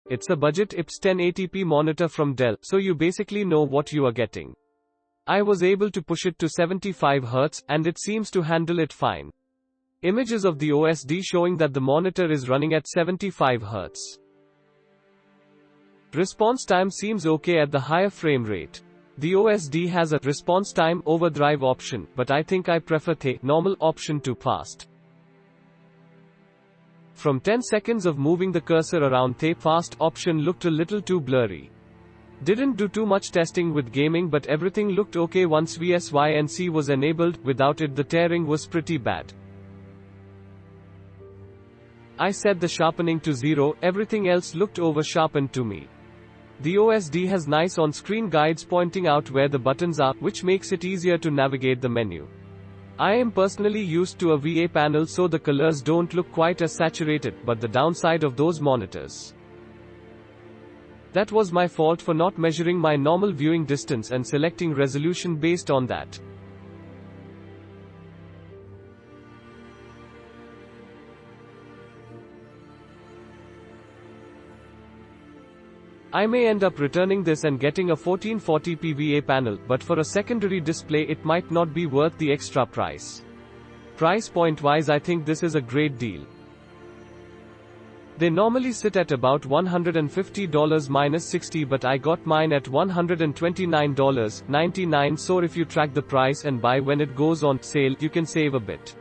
It's a budget IPS 1080p monitor from Dell, so you basically know what you are getting. I was able to push it to 75 Hz, and it seems to handle it fine. Images of the OSD showing that the monitor is running at 75 Hz. Response time seems okay at the higher frame rate. The OSD has a response time overdrive option, but I think I prefer the normal option to fast. From 10 seconds of moving the cursor around, the fast option looked a little too blurry. Didn't do too much testing with gaming, but everything looked okay once VSYNC was enabled. Without it, the tearing was pretty bad. I set the sharpening to 0, everything else looked over sharpened to me. The OSD has nice on-screen guides pointing out where the buttons are, which makes it easier to navigate the menu. I am personally used to a VA panel, so the colors don't look quite as saturated, but the downside of those monitors. That was my fault for not measuring my normal viewing distance and selecting resolution based on that. I may end up returning this and getting a 1440p VA panel, but for a secondary display it might not be worth the extra price. Price point wise, I think this is a great deal. They normally sit at about $150 minus 60, but I got mine at $129.99, so if you track the price and buy when it goes on sale, you can save a bit.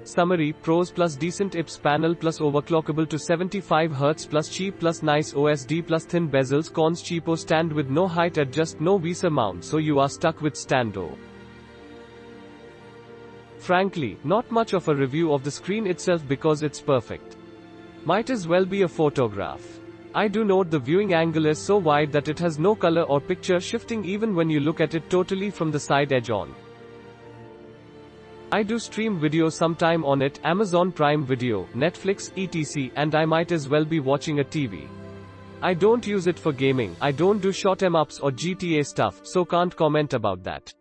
Summary: pros plus decent IPS panel plus overclockable to 75 Hz plus cheap plus nice OSD plus thin bezels. Cons: cheapo stand with no height adjust, no VESA mount, so you are stuck with stando. Frankly, not much of a review of the screen itself because it's perfect. Might as well be a photograph. I do note the viewing angle is so wide that it has no color or picture shifting even when you look at it totally from the side edge on. I do stream video sometime on it, Amazon Prime Video, Netflix, etc., and I might as well be watching a TV. I don't use it for gaming, I don't do shot 'em ups or GTA stuff, so can't comment about that.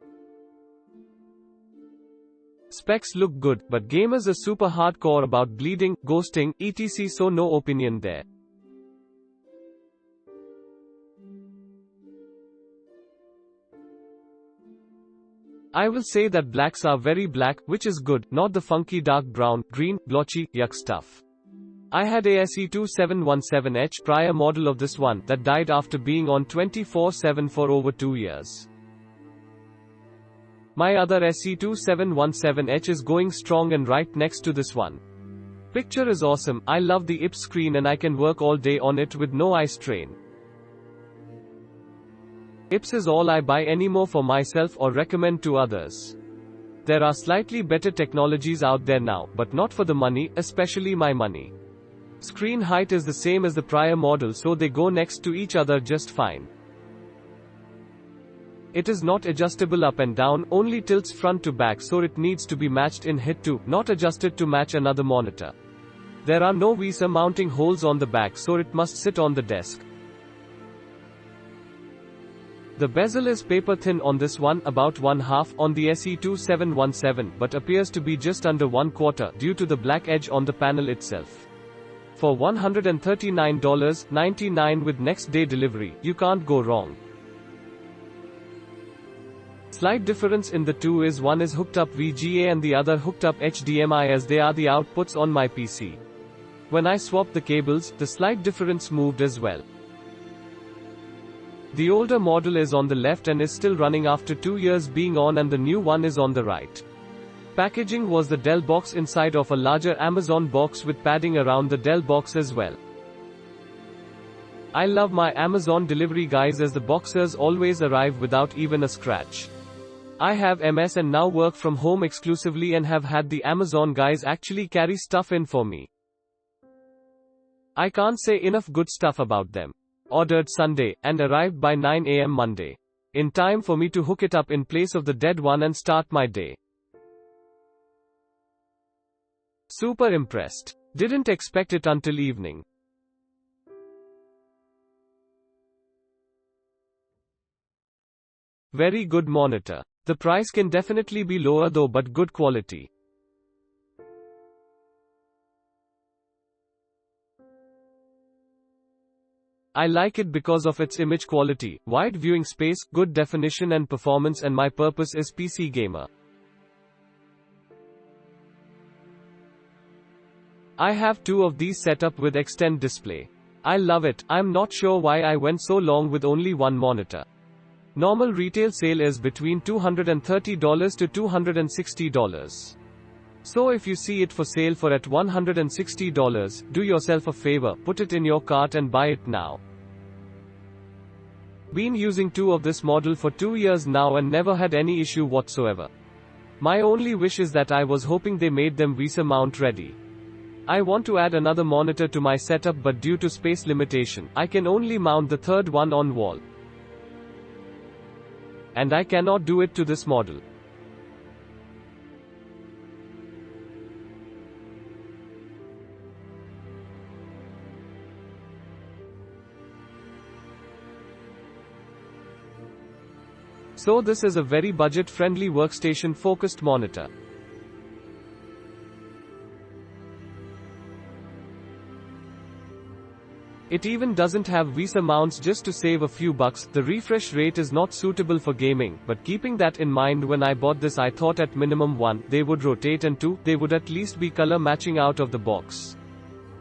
Specs look good, but gamers are super hardcore about bleeding, ghosting, etc., so no opinion there. I will say that blacks are very black, which is good, not the funky dark brown, green, blotchy, yuck stuff. I had a SE2717H prior model of this one that died after being on 24/7 for over 2 years. My other SE2717H is going strong and right next to this one. Picture is awesome, I love the IPS screen and I can work all day on it with no eye strain. IPS is all I buy anymore for myself or recommend to others. There are slightly better technologies out there now, but not for the money, especially my money. Screen height is the same as the prior model, so they go next to each other just fine. It is not adjustable up and down, only tilts front to back, so it needs to be matched in height too, not adjusted to match another monitor. There are no VESA mounting holes on the back, so it must sit on the desk. The bezel is paper thin on this one, about 1/2 on the SE2717, but appears to be just under 1/4 due to the black edge on the panel itself. For $139.99 with next day delivery, you can't go wrong. Slight difference in the two is one is hooked up VGA and the other hooked up HDMI, as they are the outputs on my PC. When I swapped the cables, the slight difference moved as well. The older model is on the left and is still running after 2 years being on, and the new one is on the right. Packaging was the Dell box inside of a larger Amazon box with padding around the Dell box as well. I love my Amazon delivery guys, as the boxes always arrive without even a scratch. I have MS and now work from home exclusively and have had the Amazon guys actually carry stuff in for me. I can't say enough good stuff about them. Ordered Sunday, and arrived by 9 AM Monday. In time for me to hook it up in place of the dead one and start my day. Super impressed. Didn't expect it until evening. Very good monitor. The price can definitely be lower though, but good quality. I like it because of its image quality, wide viewing space, good definition and performance, and my purpose is PC gamer. I have 2 of these set up with extend display. I love it. I'm not sure why I went so long with only one monitor. Normal retail sale is between $230 to $260. So if you see it for sale for at $160, do yourself a favor, put it in your cart and buy it now. Been using 2 of this model for 2 years now and never had any issue whatsoever. My only wish is that I was hoping they made them VESA mount ready. I want to add another monitor to my setup, but due to space limitation, I can only mount the third one on wall. And I cannot do it to this model. So this is a very budget-friendly workstation-focused monitor. It even doesn't have VESA mounts just to save a few bucks. The refresh rate is not suitable for gaming, but keeping that in mind, when I bought this I thought at minimum 1, they would rotate, and 2, they would at least be color matching out of the box.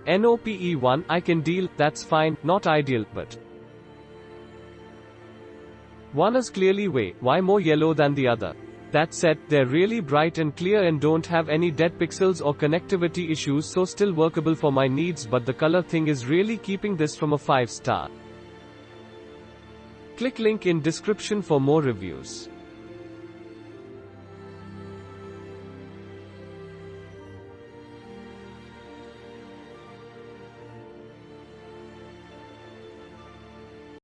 NOPE 1, I can deal, that's fine, not ideal, but 1 is clearly why more yellow than the other. That said, they're really bright and clear and don't have any dead pixels or connectivity issues, so still workable for my needs, but the color thing is really keeping this from a 5-star. Click link in description for more reviews.